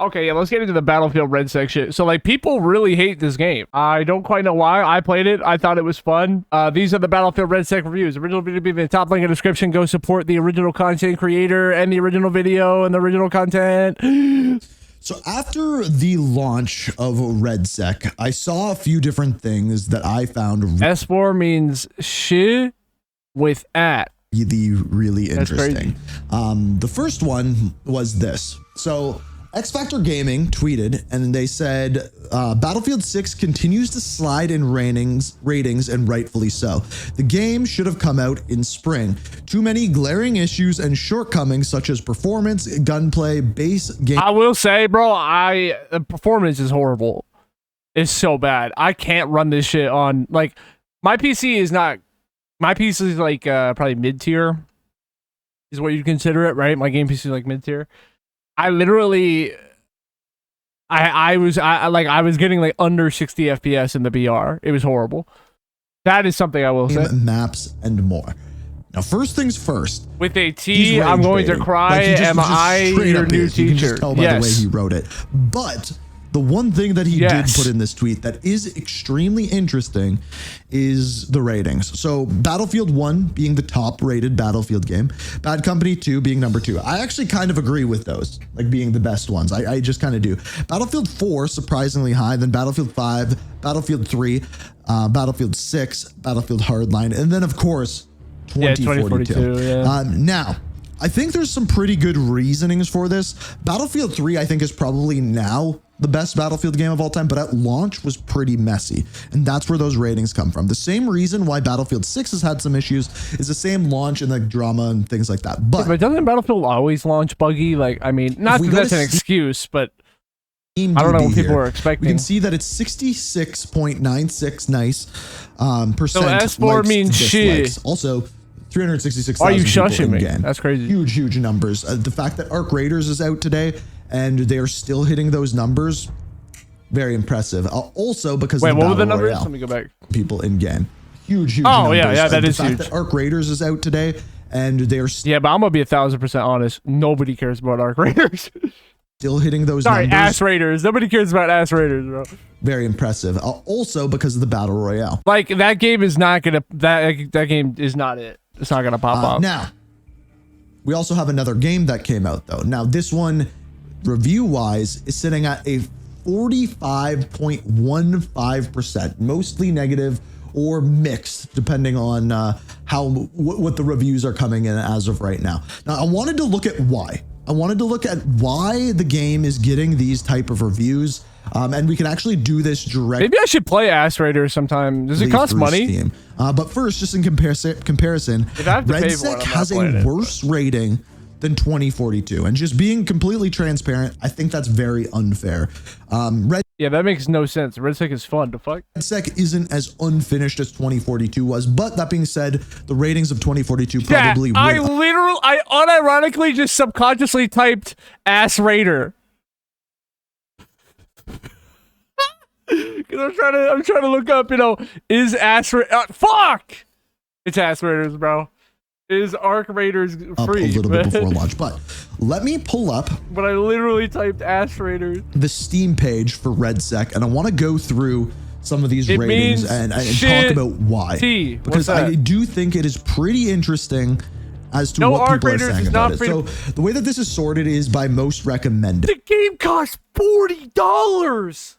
Okay, yeah, let's get into the Battlefield Redsec shit. So, like, people really hate this game. I don't quite know why. I played it. I thought it was fun. These are the Battlefield Redsec reviews. Original video being the top link in the description. Go support the original content creator and the original video and the original content. So after the launch of Redsec, I saw a few different things that I found S4 means shit with at. Really interesting. Crazy. The first one was this. So X Factor Gaming tweeted and they said Battlefield 6 continues to slide in ratings and rightfully so. The game should have come out in spring. Too many glaring issues and shortcomings such as performance, gunplay, base game. I will say, bro, the performance is horrible. It's so bad. I can't run this shit on, like, my PC is like probably mid-tier is what you'd consider it, right? My game PC is like mid-tier. I literally, I was getting like under 60 FPS in the BR. It was horrible. That is something I will say. Maps and more. Now, first things first. With a T, I'm going to cry. Am I your new teacher? You can just tell by the way he wrote it. But the one thing that he did put in this tweet that is extremely interesting is the ratings. So Battlefield 1 being the top rated Battlefield game, Bad Company 2 being number 2. I actually kind of agree with those, like being the best ones. I just kind of do. Battlefield 4 surprisingly high, then Battlefield 5, Battlefield 3, Battlefield 6, Battlefield Hardline, and then of course 2042. Now, I think there's some pretty good reasonings for this. Battlefield 3, I think, is probably now the best Battlefield game of all time, but at launch was pretty messy. And that's where those ratings come from. The same reason why Battlefield 6 has had some issues is the same launch and like drama and things like that. But doesn't Battlefield always launch buggy? Like, I mean, not that that's an excuse, but I don't know what people were expecting. We can see that it's 66.96 nice percent. So S4 means shit. Also, 366,000 Why are you shushing me? Game. That's crazy. Huge numbers. The fact that Arc Raiders is out today and they are still hitting those numbers, very impressive. Also because wait, of what were the numbers? Royale, Let me go back. People in game. Huge oh, numbers. Yeah, that is the fact huge. that Arc Raiders is out today and they're yeah, but I'm gonna be 1,000% honest. Nobody cares about Arc Raiders. Still hitting those numbers. Ass Raiders. Nobody cares about Ass Raiders, bro. Very impressive. Also because of the Battle Royale. Like, that game is not gonna, that game is not it. It's not gonna pop up. Now, we also have another game that came out though. Now this one, review-wise, is sitting at a 45.15%, mostly negative or mixed, depending on what the reviews are coming in as of right now. Now, I wanted to look at why. I wanted to look at why the game is getting these type of reviews. And we can actually do this directly. Maybe I should play Ass Raiders sometime. Does it cost money? Steam. But first, just in comparison, Redsec has a worse rating than 2042. And just being completely transparent, I think that's very unfair. Yeah, that makes no sense. Redsec is fun. The fuck? Redsec isn't as unfinished as 2042 was, but that being said, the ratings of 2042 probably would. I unironically just subconsciously typed Ass Raider. Cause I'm trying to look up, you know, is fuck! It's Ass Raiders, bro. Is Arc Raiders free? Up a little bit before launch, but let me pull up. But I literally typed Ass Raiders. The Steam page for Redsec, and I want to go through some of these ratings and talk about why. Because I do think it is pretty interesting as to what people are saying about it. So the way that this is sorted is by most recommended. The game costs $40.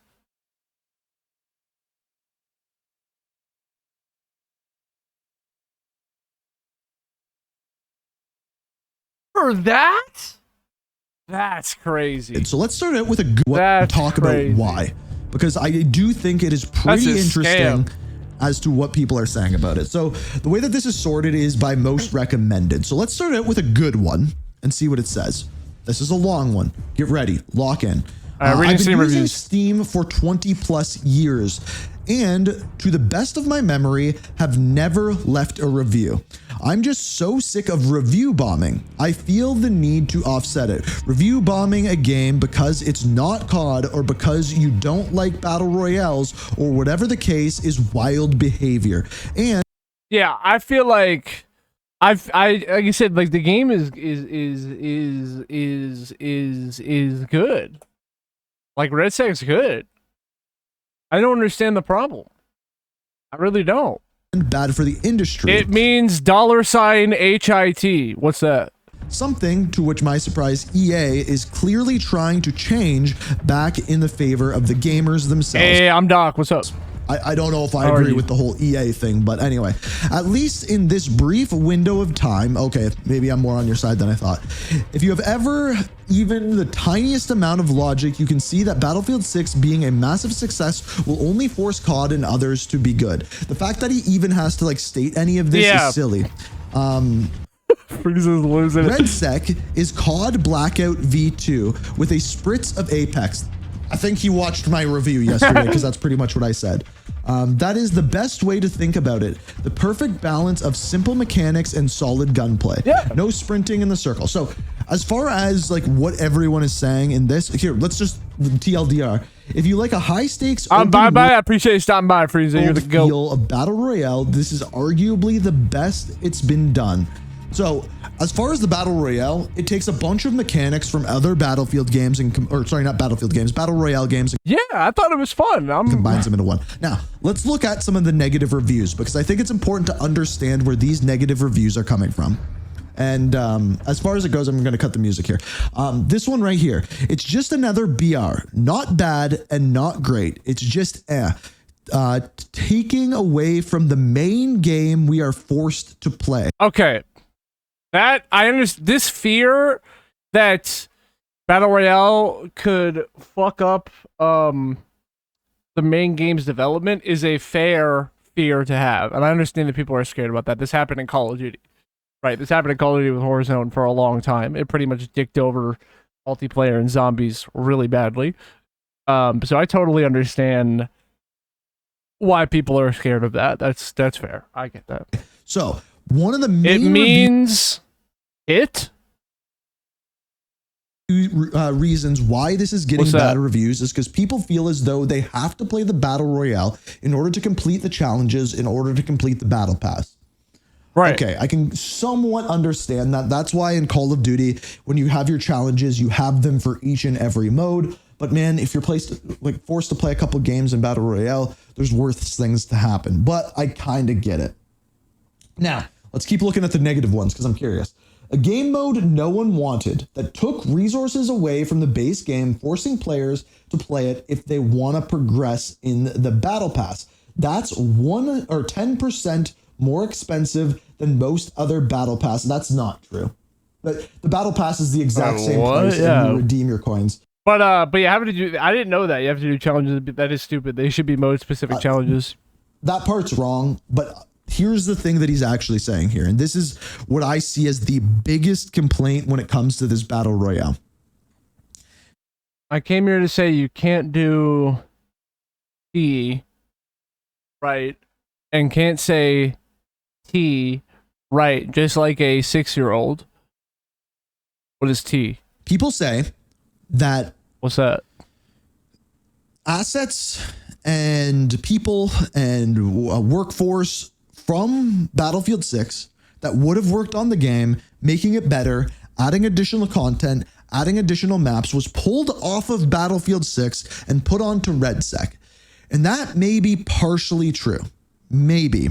For that? That's crazy. So let's start out with a good one and talk about why. Because I do think it is pretty interesting as to what people are saying about it. So the way that this is sorted is by most recommended. So let's start out with a good one and see what it says. This is a long one. Get ready. Lock in. I've been using Steam for 20 plus years and to the best of my memory have never left a review. I'm just so sick of review bombing. I feel the need to offset it. Review bombing a game because it's not COD or because you don't like battle royales or whatever the case is wild behavior. And yeah, I feel like like you said, like the game is good. Like, Redsec's good. I don't understand the problem. I really don't. And bad for the industry. It means $HIT. What's that? Something to which my surprise EA is clearly trying to change back in the favor of the gamers themselves. Hey, I'm Doc. What's up? I don't know if I agree with the whole EA thing, but anyway, at least in this brief window of time, okay, maybe I'm more on your side than I thought. If you have ever even the tiniest amount of logic, you can see that Battlefield 6 being a massive success will only force COD and others to be good. The fact that he even has to like state any of this is silly. Redsec is COD Blackout V2 with a spritz of Apex. I think he watched my review yesterday because that's pretty much what I said. That is the best way to think about it. The perfect balance of simple mechanics and solid gunplay. Yeah. No sprinting in the circle. So as far as like what everyone is saying in this, here, let's just TLDR. If you like a high stakes, bye. I appreciate you stopping by, Frieza. You're the goat. Feel of Battle Royale, this is arguably the best it's been done. So as far as the Battle Royale, it takes a bunch of mechanics from other Battlefield games or sorry, not Battlefield games, Battle Royale games. Yeah, I thought it was fun. Combines them into one. Now, let's look at some of the negative reviews because I think it's important to understand where these negative reviews are coming from. And as far as it goes, I'm going to cut the music here. This one right here, it's just another BR. Not bad and not great. It's just taking away from the main game we are forced to play. Okay. That I understand. This fear that Battle Royale could fuck up the main game's development is a fair fear to have, and I understand that people are scared about that. This happened in Call of Duty, right? This happened in Call of Duty with Warzone for a long time. It pretty much dicked over multiplayer and zombies really badly. So I totally understand why people are scared of that. That's fair. I get that. So. One of the main reasons why this is getting bad reviews is because people feel as though they have to play the Battle Royale in order to complete the challenges, in order to complete the Battle Pass. Right. Okay, I can somewhat understand that. That's why in Call of Duty, when you have your challenges, you have them for each and every mode. But man, if you're forced to play a couple games in Battle Royale, there's worse things to happen. But I kind of get it. Now, let's keep looking at the negative ones because I'm curious. A game mode no one wanted that took resources away from the base game, forcing players to play it if they want to progress in the Battle Pass. That's 1 or 10% more expensive than most other Battle Pass. That's not true. But the Battle Pass is the exact same price and you redeem your coins. But you have to do. I didn't know that you have to do challenges. That is stupid. They should be mode specific challenges. That part's wrong, but. Here's the thing that he's actually saying here, and this is what I see as the biggest complaint when it comes to this Battle Royale. I came here to say you can't do T, right, and can't say T, right, just like a 6-year-old. What is T? People say that... What's that? Assets and people and workforce from Battlefield 6 that would have worked on the game, making it better, adding additional content, adding additional maps, was pulled off of Battlefield 6 and put onto Redsec. And that may be partially true. Maybe.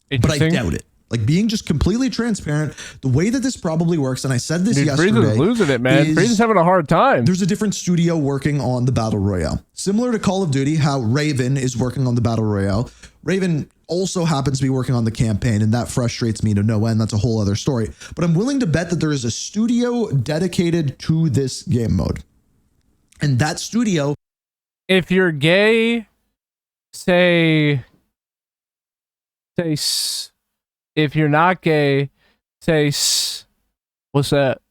But I doubt it. Like, being just completely transparent, the way that this probably works, and I said this yesterday. Frieza's losing it, man. Frieza's having a hard time. There's a different studio working on the Battle Royale. Similar to Call of Duty, how Raven is working on the Battle Royale. Raven also happens to be working on the campaign, and that frustrates me to no end. That's a whole other story. But I'm willing to bet that there is a studio dedicated to this game mode. And that studio... If you're gay, say... If you're not gay, say, what's that?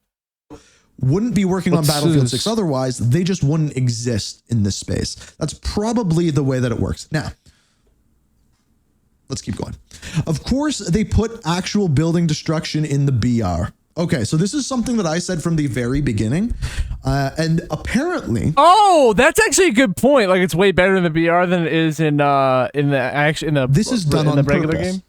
Wouldn't be working on Battlefield 6 otherwise. They just wouldn't exist in this space. That's probably the way that it works. Now, let's keep going. Of course, they put actual building destruction in the BR. Okay, so this is something that I said from the very beginning. And apparently... Oh, that's actually a good point. Like, it's way better in the BR than it is in the This is done on the regular game.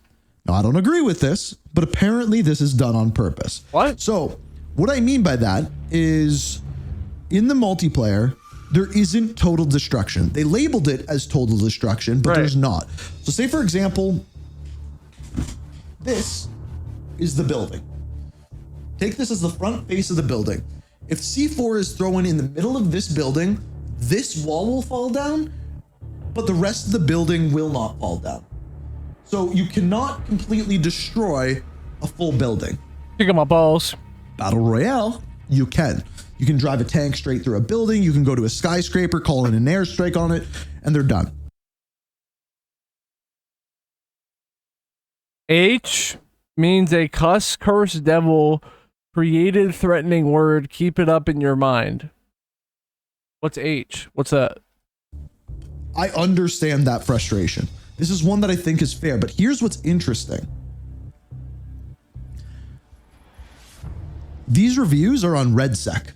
Now, I don't agree with this, but apparently this is done on purpose. What? So what I mean by that is in the multiplayer, there isn't total destruction. They labeled it as total destruction, but there's not. So say, for example, this is the building. Take this as the front face of the building. If C4 is thrown in the middle of this building, this wall will fall down, but the rest of the building will not fall down. So you cannot completely destroy a full building. Kick my balls. Battle Royale, you can. You can drive a tank straight through a building. You can go to a skyscraper, call in an airstrike on it, and they're done. H means a cuss, curse, devil, created, threatening word. Keep it up in your mind. What's H? What's that? I understand that frustration. This is one that I think is fair, but here's what's interesting. These reviews are on Redsec.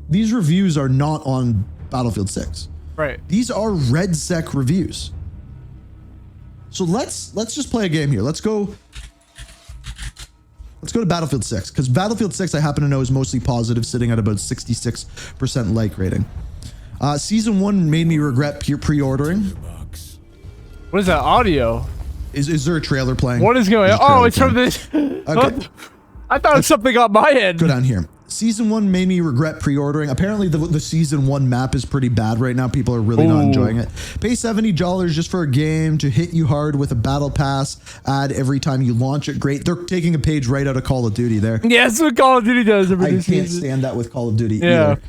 These reviews are not on Battlefield 6. Right. These are Redsec reviews. So let's just play a game here. Let's go to Battlefield 6, because Battlefield 6 I happen to know is mostly positive, sitting at about 66% like rating. Season 1 made me regret pre-ordering. What is that audio? Is there a trailer playing? What is going on? Oh, it's from this. Okay. I thought it was something on my end. Go down here. Season 1 made me regret pre-ordering. Apparently the Season 1 map is pretty bad right now. People are really not enjoying it. Pay $70 just for a game to hit you hard with a battle pass ad every time you launch it. Great. They're taking a page right out of Call of Duty there. Yeah, that's what Call of Duty does. I can't stand that with Call of Duty either.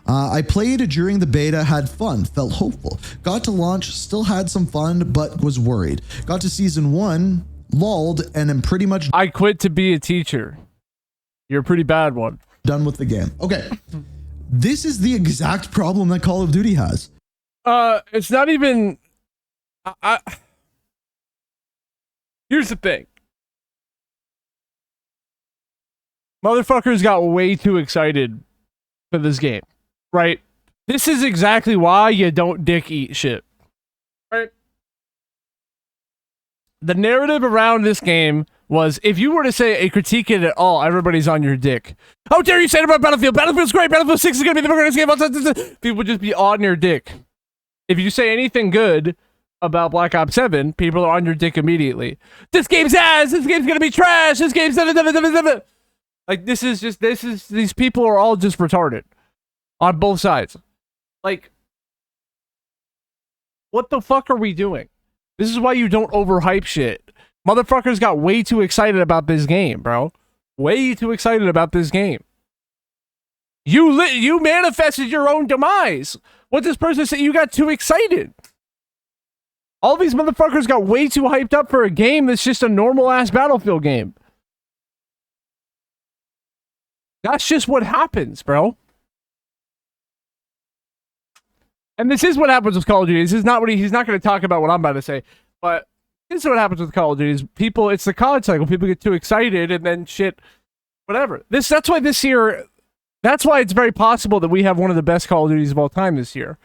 I played it during the beta, had fun, felt hopeful. Got to launch, still had some fun, but was worried. Got to Season 1, lulled, and am pretty much... I quit to be a teacher. You're a pretty bad one. Done with the game. Okay. This is the exact problem that Call of Duty has. It's not even... Here's the thing. Motherfuckers got way too excited for this game. Right? This is exactly why you don't dick eat shit. Right? The narrative around this game was, if you were to say a critique it at all, everybody's on your dick. How dare you say it about Battlefield? Battlefield's great. Battlefield 6 is going to be the greatest game. People would just be on your dick. If you say anything good about Black Ops 7, people are on your dick immediately. This game's ass. This game's going to be trash. This game's... Like, these people are all just retarded. On both sides. Like, what the fuck are we doing? This is why you don't overhype shit. Motherfuckers got way too excited about this game, bro. Way too excited about this game. You manifested your own demise. What this person said, you got too excited. All these motherfuckers got way too hyped up for a game that's just a normal-ass Battlefield game. That's just what happens, bro. And this is what happens with Call of Duty. This is not what he's not going to talk about what I'm about to say, but this is what happens with Call of Duty. Is people, it's the college cycle. People get too excited and then shit, whatever. That's why this year, that's why it's very possible that we have one of the best Call of Duties of all time this year,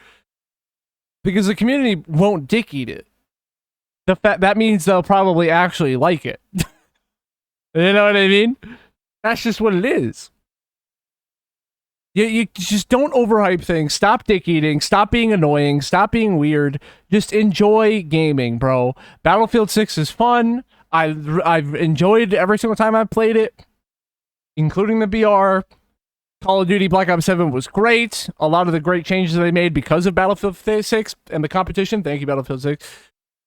because the community won't dick eat it. That means they'll probably actually like it. You know what I mean? That's just what it is. You just don't overhype things. Stop dick eating. Stop being annoying. Stop being weird. Just enjoy gaming, bro. Battlefield 6 is fun. I've enjoyed every single time I've played it, including the BR. Call of Duty Black Ops 7 was great. A lot of the great changes they made because of Battlefield 6 and the competition. Thank you, Battlefield 6.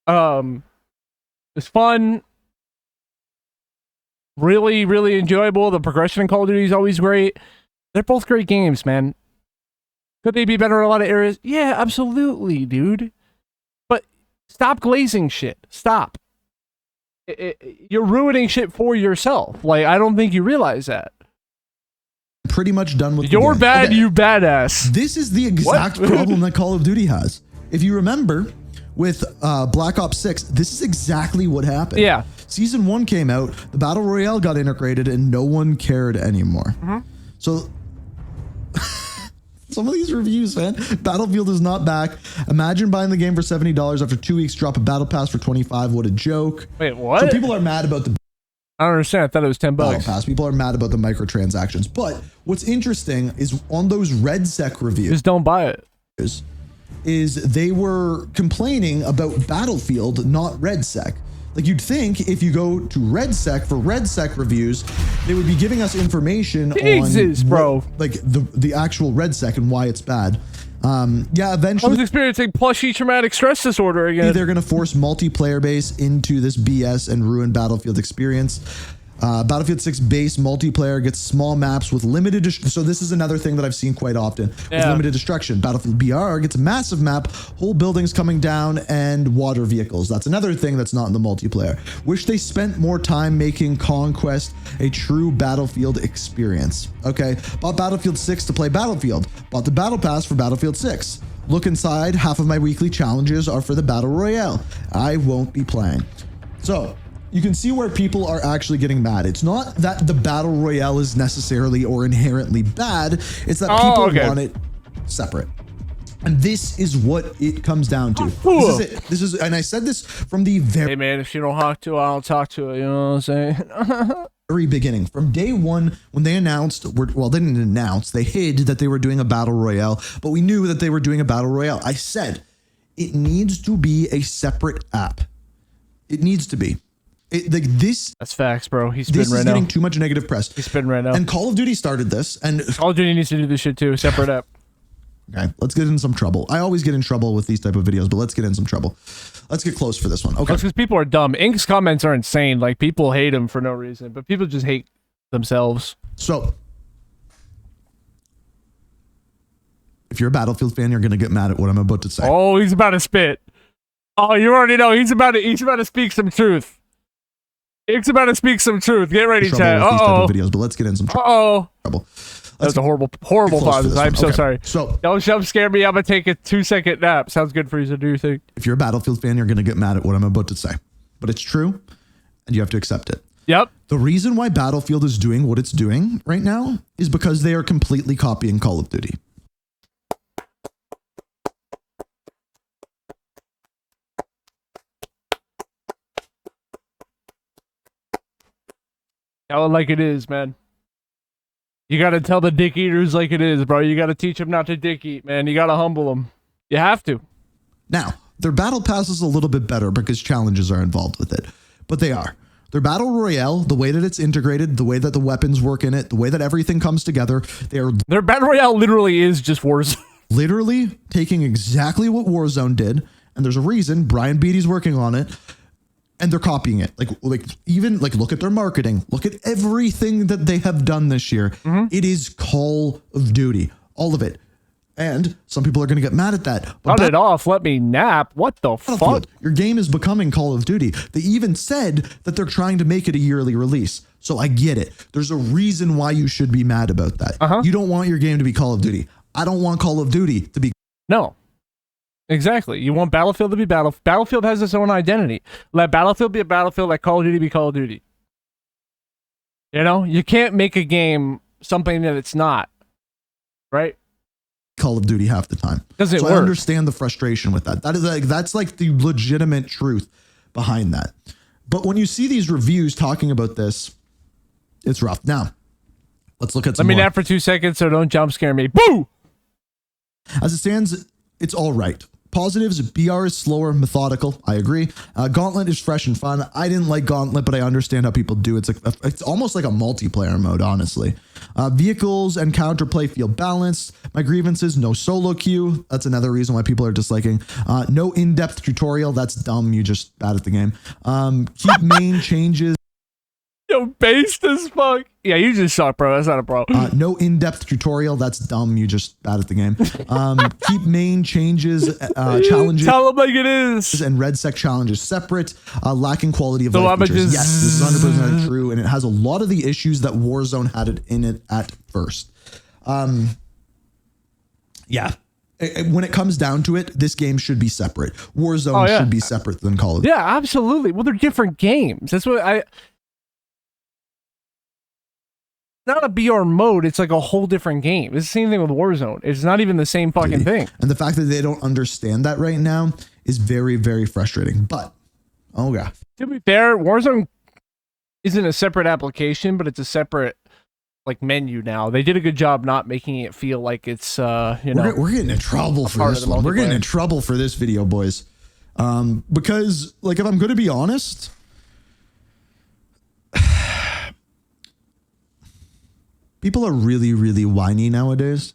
It's fun. Really, really enjoyable. The progression in Call of Duty is always great. They're both great games, man. Could they be better in a lot of areas? Yeah, absolutely, dude. But stop glazing shit. Stop. You're ruining shit for yourself. Like, I don't think you realize that. Pretty much done with You're bad, okay. You badass. This is the exact problem that Call of Duty has. If you remember, with Black Ops 6, this is exactly what happened. Yeah. Season 1 came out, the Battle Royale got integrated, and no one cared anymore. Mm-hmm. So... some of these reviews, man. Battlefield is not back. Imagine buying the game for $70 after 2 weeks, drop a battle pass for $25. What a joke. Wait, what? So people are mad about the I don't understand. I thought it was $10. Battle Pass. People are mad about the microtransactions. But what's interesting is on those Redsec reviews, just don't buy it. Is they were complaining about Battlefield, not Redsec. Like, you'd think if you go to Redsec for Redsec reviews, they would be giving us information Jesus, on bro. like the actual Redsec and why it's bad. Yeah, eventually I was experiencing plushy traumatic stress disorder again. they're going to force multiplayer base into this BS and ruin Battlefield experience. Battlefield 6 base multiplayer gets small maps with limited so this is another thing that I've seen quite often with limited destruction. Battlefield BR gets a massive map, whole buildings coming down, and water vehicles. That's another thing that's not in the multiplayer. Wish they spent more time making Conquest a true Battlefield experience. Okay, bought Battlefield 6 to play Battlefield. Bought the Battle Pass for Battlefield 6. Look inside, half of my weekly challenges are for the Battle Royale. I won't be playing. So you can see where people are actually getting mad. It's not that the Battle Royale is necessarily or inherently bad. It's that people want it separate. And this is what it comes down to. This is it. This is, and I said this from the very... Hey, man, if you don't talk to it, I don't talk to it. You know what I'm saying? Very beginning. From day one, when they announced... Well, they didn't announce. They hid that they were doing a Battle Royale. But we knew that they were doing a Battle Royale. I said, it needs to be a separate app. It needs to be. Like this, that's facts, bro. He's spinning right now. This is getting too much negative press. He's spinning right now. And Call of Duty started this, and Call of Duty needs to do this shit too. Separate app. Okay, let's get in some trouble. I always get in trouble with these type of videos, but let's get in some trouble. Let's get close for this one. Okay, because people are dumb. Ink's comments are insane. Like, people hate him for no reason, but people just hate themselves. So, if you're a Battlefield fan, you're gonna get mad at what I'm about to say. Oh, he's about to spit. Oh, you already know he's about to speak some truth. Ink's about to speak some truth. Get ready, chat. Videos, but let's get in some trouble. That's a horrible pause. I'm so sorry. So don't jump scare me. I'm gonna take a 2-second nap. Sounds good for you to do your thing. If you're a Battlefield fan, you're gonna get mad at what I'm about to say, but it's true, and you have to accept it. Yep. The reason why Battlefield is doing what it's doing right now is because they are completely copying Call of Duty. Tell it like it is, man. You gotta tell the dick eaters like it is, bro. You gotta teach them not to dick eat, man. You gotta humble them. You have to. Now, their Battle Pass is a little bit better because challenges are involved with it, but they are. Their Battle Royale, the way that it's integrated, the way that the weapons work in it, the way that everything comes together, their Battle Royale literally is just Warzone. Literally taking exactly what Warzone did, and there's a reason Brian Beattie's working on it. And they're copying it. Even look at their marketing. Look at everything that they have done this year. It is Call of Duty, all of it. And some people are going to get mad at that. Cut it off. Let me nap. What the fuck? Your game is becoming Call of Duty. They even said that they're trying to make it a yearly release. So I get it. There's a reason why you should be mad about that. You don't want your game to be Call of Duty. I don't want Call of Duty to be. No. Exactly. You want Battlefield to be Battlefield. Battlefield has its own identity. Let Battlefield be a Battlefield. Let Call of Duty be Call of Duty. You know, you can't make a game something that it's not. Right? Call of Duty half the time. Does it work? I understand the frustration with that. That's like the legitimate truth behind that. But when you see these reviews talking about this, it's rough. Now, let's look at some more. Let me nap for 2 seconds, so don't jump scare me. Boo! As it stands, it's all right. Positives, BR is slower, methodical. I agree. Gauntlet is fresh and fun. I didn't like Gauntlet, but I understand how people do it. It's almost like a multiplayer mode, honestly. Vehicles and counterplay feel balanced. My grievances, no solo queue. That's another reason why people are disliking. No in-depth tutorial. That's dumb. You're just bad at the game. Keep main changes. Yo, based as fuck. Yeah, you just suck, bro. That's not a pro. No in-depth tutorial. That's dumb. You just bad at the game. Keep main changes, challenges. Tell them like it is. And Redsec challenges separate. Lacking quality of life features. Yes, this is 100% true, and it has a lot of the issues that Warzone had it in it at first. Yeah. When it comes down to it, this game should be separate. Warzone should be separate than Call of Duty. Yeah, absolutely. Well, they're different games. That's what not a BR mode, it's like a whole different game. It's the same thing with Warzone. It's not even the same fucking thing. And the fact that they don't understand that right now is very, very frustrating. But, oh god. To be fair, Warzone isn't a separate application, but it's a separate like menu now. They did a good job not making it feel like it's you know, we're getting in trouble for this one. We're getting in trouble for this video, boys. Because like, if I'm going to be honest, people are really, really whiny nowadays.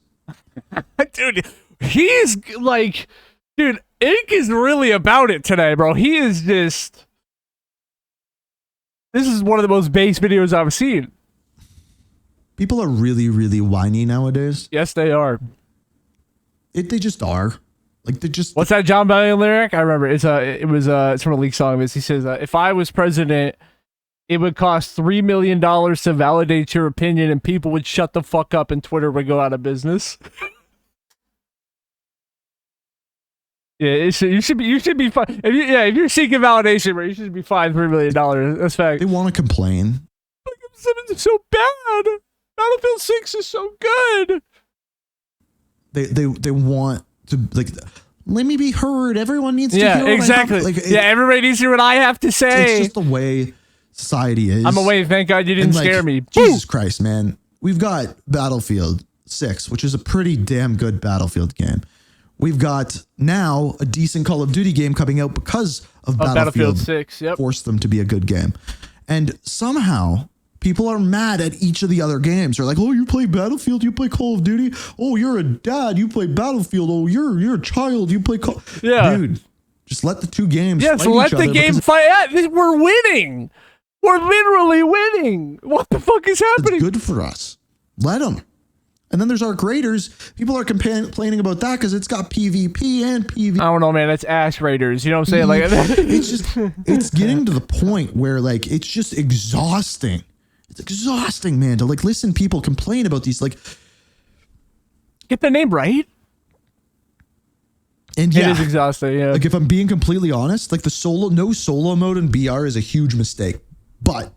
Dude, he is like, dude, Ink is really about it today, bro. He is just, this is one of the most base videos I've seen. People are really, really whiny nowadays. Yes, they are. They just are. Like, they just. What's that John Bellion lyric? I remember. It's from a Leak song. He says, "If I was president, it would cost $3 million to validate your opinion, and people would shut the fuck up, and Twitter would go out of business." Yeah, you should be fine. If you're seeking validation, bro, you should be fined $3 million. That's fact. They want to complain. Black Ops 7 is so bad. Battlefield 6 is so good. They want to, like, let me be heard. Everyone needs to hear. Yeah, exactly. Like, everybody needs to hear what I have to say. It's just the way society is. I'm away. Thank God you didn't scare me. Jesus Christ, man. We've got Battlefield 6, which is a pretty damn good Battlefield game. We've got now a decent Call of Duty game coming out because of Battlefield 6. Yep. Forced them to be a good game. And somehow people are mad at each of the other games. They're like, oh, you play Battlefield, you play Call of Duty. Oh, you're a dad, you play Battlefield. Oh, you're a child, you play Call. Yeah. Dude, just let the two games fight so let the game fight. Yeah, we're winning. We're literally winning. What the fuck is happening? It's good for us. Let them. And then there's our graders. People are complaining about that because it's got PvP and PvP. I don't know, man. It's Ash Raiders. You know what I'm saying? Like, it's just, it's getting to the point where, like, it's just exhausting. It's exhausting, man, to like listen people complain about these, like, get the name right. And yeah, it is exhausting. Yeah. Like, if I'm being completely honest, like, no solo mode in BR is a huge mistake, but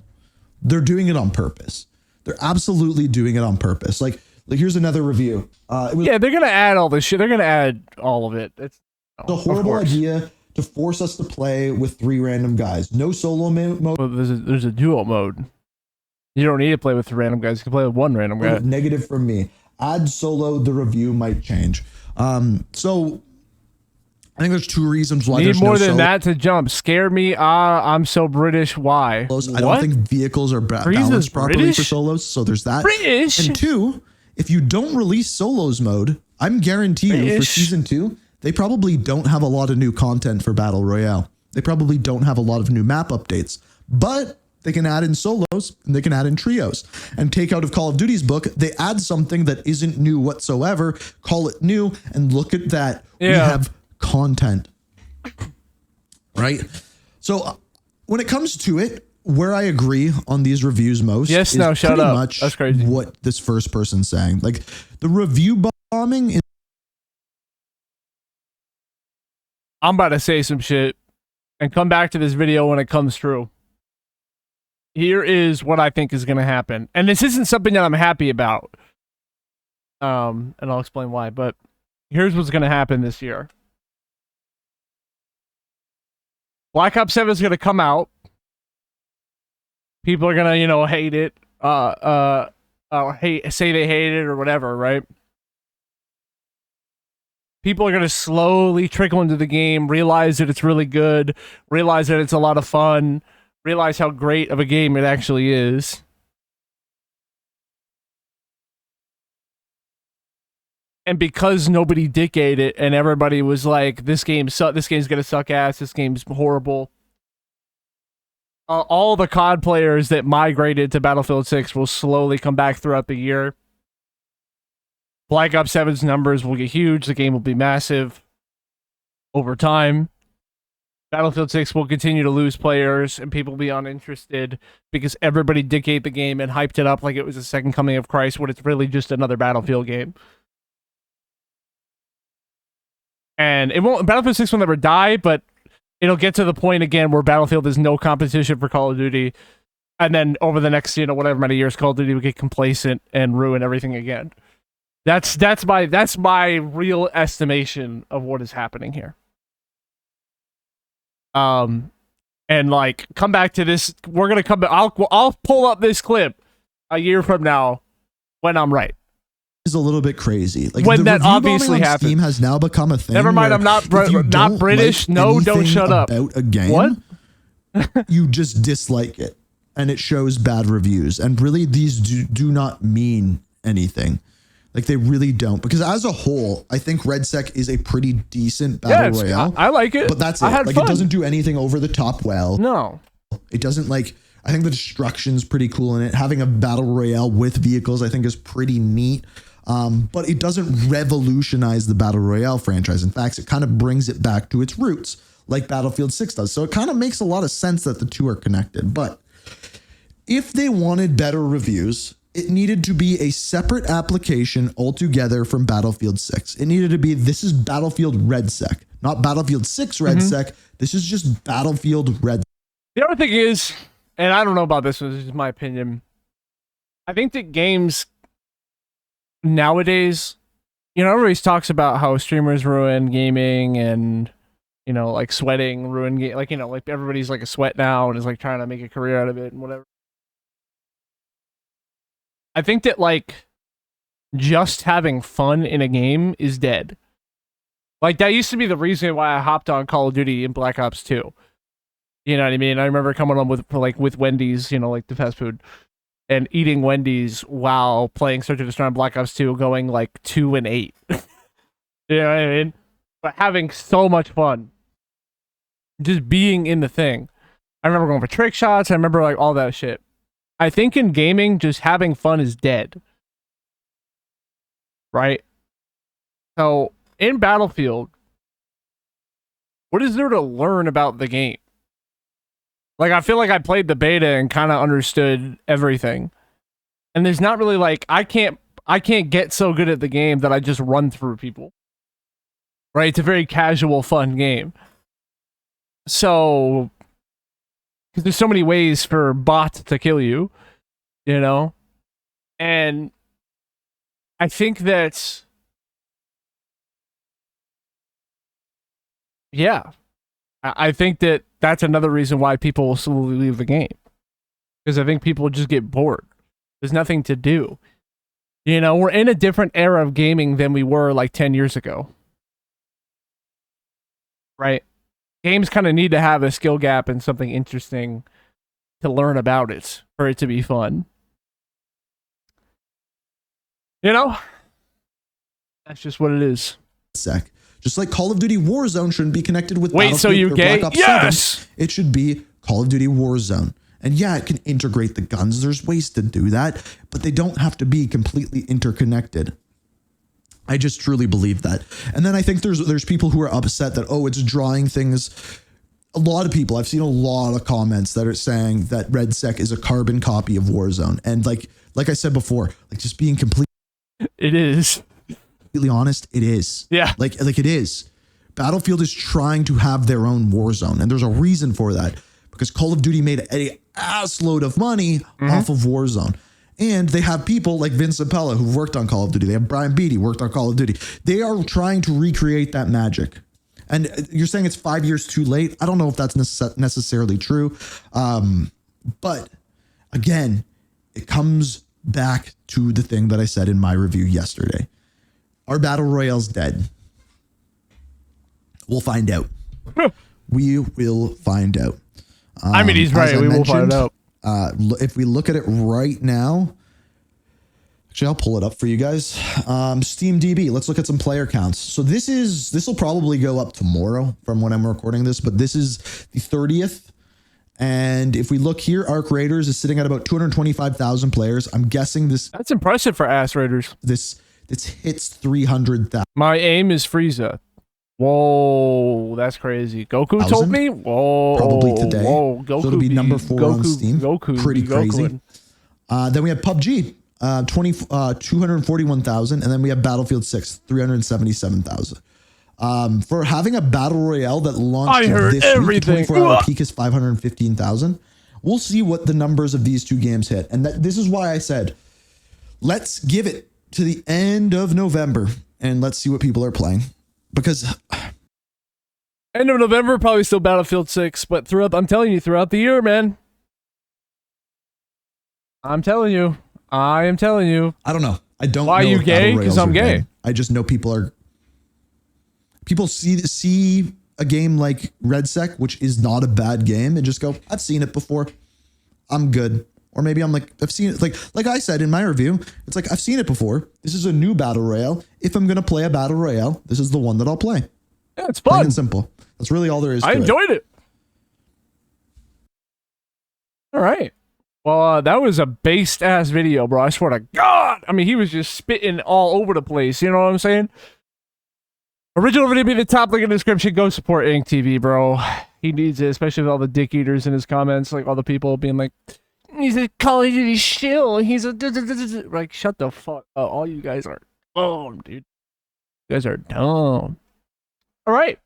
they're doing it on purpose. They're absolutely doing it on purpose. Like here's another review. They're gonna add all this shit. They're gonna add all of it. It's a horrible idea to force us to play with 3 random guys. No solo mode. Well, there's a duo mode. You don't need to play with 3 random guys. You can play with 1 random guy. Negative from me. Add solo. The review might change. So I think there's 2 reasons why. Need more than that to jump. Scare me. I'm so British. Why? I don't think vehicles are balanced properly for solos. So there's that. British. And 2, if you don't release solos mode, I'm guaranteeing you for season 2, they probably don't have a lot of new content for Battle Royale. They probably don't have a lot of new map updates, but they can add in solos and they can add in trios. And take out of Call of Duty's book, they add something that isn't new whatsoever, call it new, and look at that. Yeah. We have content. Right? So when it comes to it, where I agree on these reviews most is shut up. Much that's crazy. What this first person's saying. Like, the review bombing is. I'm about to say some shit and come back to this video when it comes true. Here is what I think is going to happen. And this isn't something that I'm happy about. And I'll explain why, but here's what's going to happen this year. Black Ops 7 is going to come out. People are going to, hate it. Say they hate it or whatever, right? People are going to slowly trickle into the game, realize that it's really good, realize that it's a lot of fun, realize how great of a game it actually is. And because nobody dictated it and everybody was like, this game's going to suck ass, this game's horrible. All the COD players that migrated to Battlefield 6 will slowly come back throughout the year. Black Ops 7's numbers will get huge. The game will be massive over time. Battlefield 6 will continue to lose players and people will be uninterested because everybody dictated the game and hyped it up like it was the second coming of Christ when it's really just another Battlefield game. And Battlefield 6 will never die, but it'll get to the point again where Battlefield is no competition for Call of Duty. And then over the next, whatever many years, Call of Duty will get complacent and ruin everything again. That's my real estimation of what is happening here. and like come back to this. We're gonna come back. I'll pull up this clip a year from now when I'm right. Is a little bit crazy. Like when the that obviously happens. Steam has now become a thing. Never mind, I'm not not British. Like no, don't shut up. About a game, what? You just dislike it, and it shows bad reviews. And really, these do not mean anything. Like they really don't. Because as a whole, I think Redsec is a pretty decent battle royale. I like it, but that's it. I had like fun. It doesn't do anything over the top well. No, it doesn't like. I think the destruction's pretty cool in it. Having a battle royale with vehicles, I think, is pretty neat. But it doesn't revolutionize the battle royale franchise. In fact, it kind of brings it back to its roots, like Battlefield 6 does. So it kind of makes a lot of sense that the two are connected. But if they wanted better reviews, it needed to be a separate application altogether from Battlefield 6. It needed to be, this is Battlefield Redsec, not Battlefield 6 Redsec. This is just Battlefield Redsec. The other thing is, and I don't know about this one, this is my opinion. I think that games nowadays, everybody talks about how streamers ruin gaming and, like sweating ruin game. Like, like everybody's like a sweat now and is like trying to make a career out of it and whatever. I think that like just having fun in a game is dead. Like that used to be the reason why I hopped on Call of Duty and Black Ops 2. You know what I mean? I remember coming on with Wendy's, like the fast food, and eating Wendy's while playing Search and Destroy on Black Ops 2, going like 2 and 8. You know what I mean? But having so much fun. Just being in the thing. I remember going for trick shots. I remember like all that shit. I think in gaming, just having fun is dead. Right? So, in Battlefield, what is there to learn about the game? Like, I feel like I played the beta and kind of understood everything. And there's not really like, I can't get so good at the game that I just run through people. Right? It's a very casual, fun game. So, because there's so many ways for bots to kill you, And I think that, yeah, I think that that's another reason why people will slowly leave the game. Because I think people just get bored. There's nothing to do. We're in a different era of gaming than we were like 10 years ago. Right? Games kind of need to have a skill gap and something interesting to learn about it for it to be fun. That's just what it is. Just like Call of Duty Warzone shouldn't be connected with Battlefield so you or gay? Black Ops Yes! 7. It should be Call of Duty Warzone. And yeah, it can integrate the guns. There's ways to do that, but they don't have to be completely interconnected. I just truly believe that. And then I think there's people who are upset that, it's drawing things. A lot of people, I've seen a lot of comments that are saying that Redsec is a carbon copy of Warzone. And like I said before, like just being completely. It is. Completely honest, it is. Yeah. Like it is. Battlefield is trying to have their own Warzone, and there's a reason for that, because Call of Duty made a assload of money off of Warzone. And they have people like Vince Appella who worked on Call of Duty. They have Brian Beatty worked on Call of Duty. They are trying to recreate that magic. And you're saying it's 5 years too late. I don't know if that's necessarily true. But again, it comes back to the thing that I said in my review yesterday. Our battle royale's dead. We'll find out. We will find out. I mean, he's right. We will find out. If we look at it right now, actually, I'll pull it up for you guys. Steam DB. Let's look at some player counts. So this will probably go up tomorrow from when I'm recording this, but this is the 30th. And if we look here, Arc Raiders is sitting at about 225,000 players. I'm guessing that's impressive for Ass Raiders. This hits 300,000. My aim is Frieza. Whoa, that's crazy. Goku told me? Whoa. Probably today. Whoa, Goku. So it'll be number 4 on Steam. Pretty crazy. Then we have PUBG, 241,000. And then we have Battlefield 6, 377,000. For having a battle royale that launched this week, the 24-hour peak is 515,000. We'll see what the numbers of these two games hit. And this is why I said, let's give it to the end of November and let's see what people are playing. Because End of November, probably still Battlefield 6, but I'm telling you, throughout the year, man. I'm telling you. I am telling you. I don't know. I don't Why know. Why are you gay? Because I'm gay. Dead. I just know people see a game like Redsec, which is not a bad game, and just go, I've seen it before. I'm good. Or maybe I'm like, I've seen it. Like I said in my review, it's like, I've seen it before. This is a new battle royale. If I'm going to play a battle royale, this is the one that I'll play. Yeah, it's fun. Plain and simple. That's really all there is to it. I enjoyed it. All right. Well, that was a based ass video, bro. I swear to God. I mean, he was just spitting all over the place. You know what I'm saying? Original video be the top link in the description. Go support Ink TV, bro. He needs it, especially with all the dick eaters in his comments. Like all the people being like, he's a Call of Duty shill. He's a like, shut the fuck up. All you guys are dumb, dude. You guys are dumb. All right.